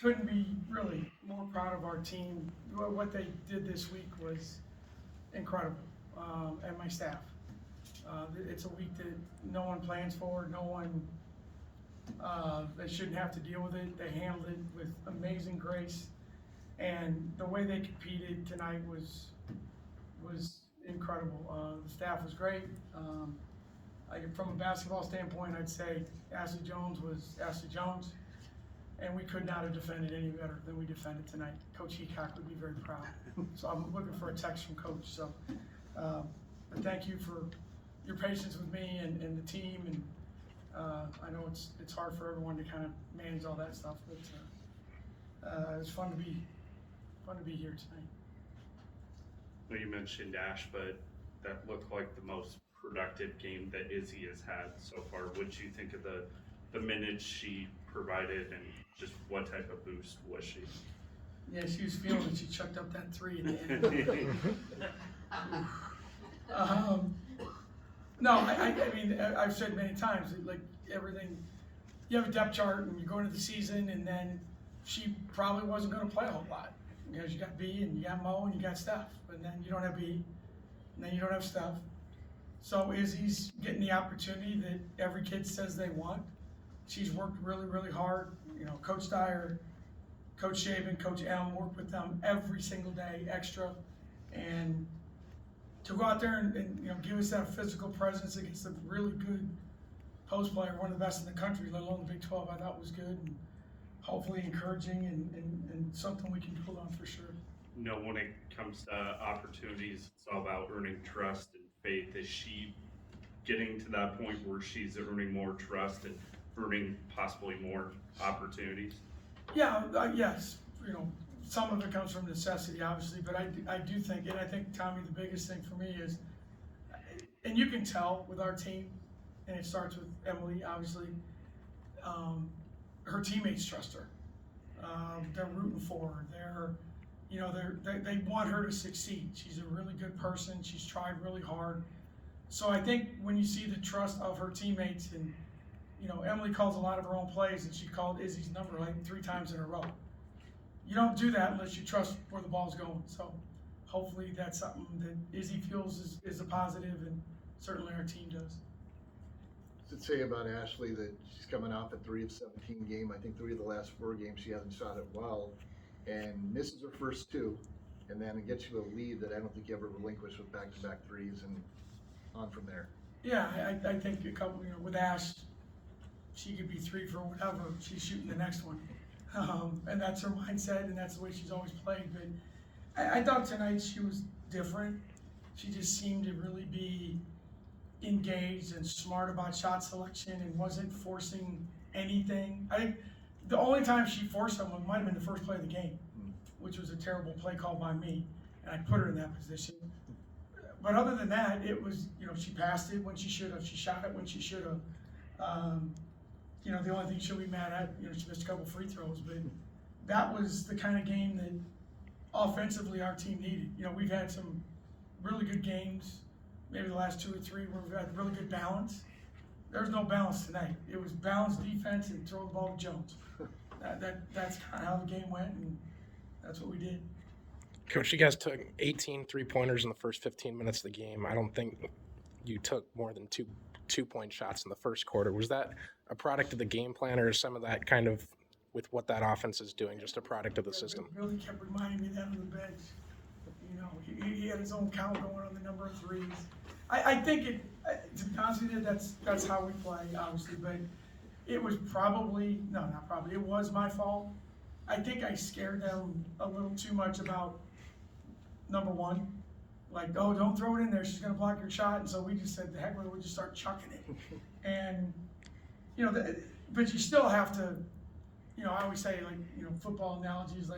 couldn't be really more proud of our team. What they did this week was incredible, and my staff. It's a week that no one plans for, no one, they shouldn't have to deal with it. They handled it with amazing grace, and the way they competed tonight was incredible. The staff was great. From a basketball standpoint, I'd say Ashley Jones was Ashley Jones, and we could not have defended any better than we defended tonight. Coach Heacock would be very proud. So I'm looking for a text from Coach. So, but thank you for your patience with me and the team. And I know it's hard for everyone to kind of manage all that stuff, but it was fun to be here tonight. Well, you mentioned Ash, but that looked like the most productive game that Izzy has had so far. What do you think of the minutes she provided, and just what type of boost was she? Yeah, she was feeling it. She chucked up that three at the end. No, I mean, I've said many times, like everything, you have a depth chart and you go into the season, and then she probably wasn't going to play a whole lot because you got B and you got Mo and you got Steph, and then you don't have B, and then you don't have Steph. So Izzy's getting the opportunity that every kid says they want. She's worked really, really hard. You know, Coach Dyer, Coach Shaven, Coach Elm work with them every single day, extra, and to go out there and you know, give us that physical presence against a really good post player, one of the best in the country, let alone the Big 12, I thought was good, and hopefully encouraging and something we can build on for sure. You know, when it comes to opportunities, it's all about earning trust and faith. Is she getting to that point where she's earning more trust and earning possibly more opportunities? Yeah, yes. You know, some of it comes from necessity, obviously, but I do think, and I think, Tommy, the biggest thing for me is, and you can tell with our team, and it starts with Emily, obviously, her teammates trust her. They're rooting for her. They want her to succeed. She's a really good person. She's tried really hard. So I think when you see the trust of her teammates, and you know, Emily calls a lot of her own plays, and she called Izzy's number like 3 times in a row. You don't do that unless you trust where the ball's going. So hopefully that's something that Izzy feels is a positive, and certainly our team does. To say about Ashley that she's coming off a 3 of 17 game. I think 3 of the last 4 games she hasn't shot it well, and misses her first 2, and then it gets you a lead that I don't think you ever relinquish with back-to-back threes, and on from there. Yeah, I think a couple, with Ash, she could be 3 for whatever. She's shooting the next one. And that's her mindset, and that's the way she's always played. But I thought tonight she was different. She just seemed to really be engaged and smart about shot selection and wasn't forcing anything. I think the only time she forced someone might have been the first play of the game, which was a terrible play called by me, and I put her in that position. But other than that, it was, she passed it when she should have. She shot it when she should have. The only thing she'll be mad at, she missed a couple free throws, but that was the kind of game that offensively our team needed. We've had some really good games, maybe the last 2 or 3 where we've had really good balance. There's no balance tonight. It was balanced defense and throw the ball to Jones. That's kind of how the game went, and that's what we did. Coach, you guys took 18 3-pointers in the first 15 minutes of the game. I don't think you took more than two-point shots in the first quarter. Was that a product of the game plan, or is some of that kind of with what that offense is doing, just a product of the system? Billy kept reminding me that on the bench. He had his own count going on the number of threes. I think to be honest with you, that's how we play, obviously, but it was it was my fault. I think I scared them a little too much about number 1. Like, oh, don't throw it in there, she's gonna block your shot. And so we just said, the heck with it, we just start chucking it. And, but you still have to, I always say, football analogies,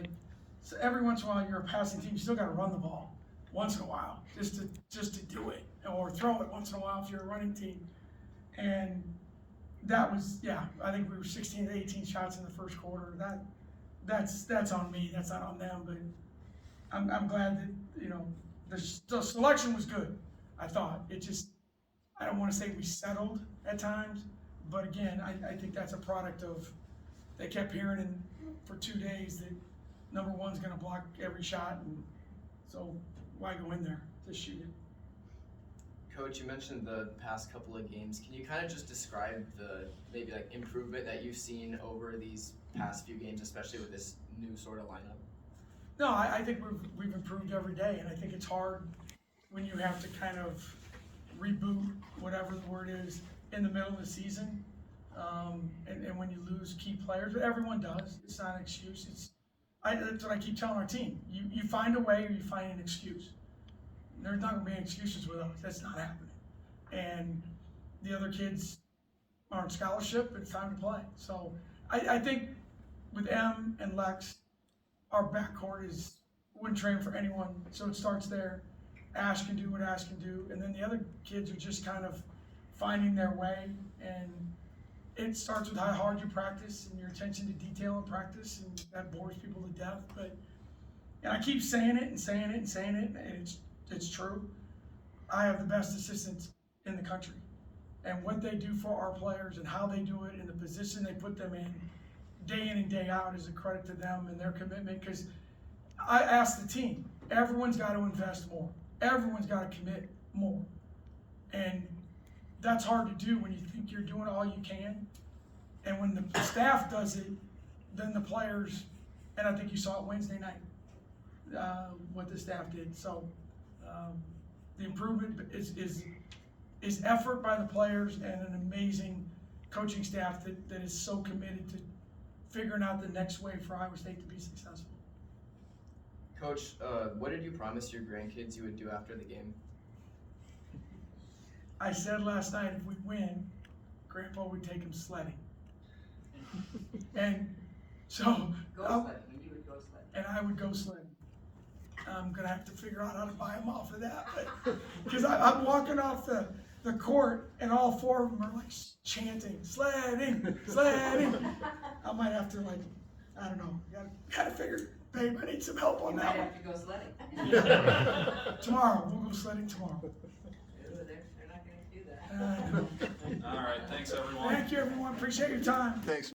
so every once in a while you're a passing team, you still gotta run the ball once in a while, just to do it, or throw it once in a while if you're a running team. And that was, I think we were 16 to 18 shots in the first quarter. That's on me, that's not on them, but I'm glad that, the selection was good, I thought. I don't want to say we settled at times, but again, I think that's a product of they kept hearing for 2 days that number one's gonna block every shot, and so why go in there to shoot it? Coach, you mentioned the past couple of games. Can you kind of just describe the maybe like improvement that you've seen over these past few games, especially with this new sort of lineup? No, I think we've improved every day, and I think it's hard when you have to kind of reboot, whatever the word is, in the middle of the season. And when you lose key players, but everyone does. It's not an excuse. That's what I keep telling our team. You find a way or you find an excuse. There's not gonna be any excuses with us. That's not happening. And the other kids are on scholarship, it's time to play. So I think with M and Lex, our backcourt wouldn't train for anyone, so it starts there. Ash can do what Ash can do, and then the other kids are just kind of finding their way, and it starts with how hard you practice and your attention to detail in practice, and that bores people to death. And I keep saying it and saying it and saying it, and it's true. I have the best assistants in the country, and what they do for our players and how they do it and the position they put them in and day out is a credit to them and their commitment. Because I asked the team, everyone's got to invest more. Everyone's got to commit more. And that's hard to do when you think you're doing all you can. And when the staff does it, then the players, and I think you saw it Wednesday night, what the staff did. So the improvement is effort by the players and an amazing coaching staff that is so committed to figuring out the next way for Iowa State to be successful. Coach, what did you promise your grandkids you would do after the game? I said last night if we win, Grandpa would take him sledding. And so, Go sledding, and you would go sledding. and I would go sledding. I'm gonna have to figure out how to buy him off of that, because I'm walking off the court and all four of them are like chanting, sledding, sledding. I might have to I don't know, gotta figure, babe, I need some help on You that might one. have to go sledding. Tomorrow, we'll go sledding tomorrow. They're not gonna do that. I know. All right, thanks everyone. Thank you, everyone, appreciate your time. Thanks.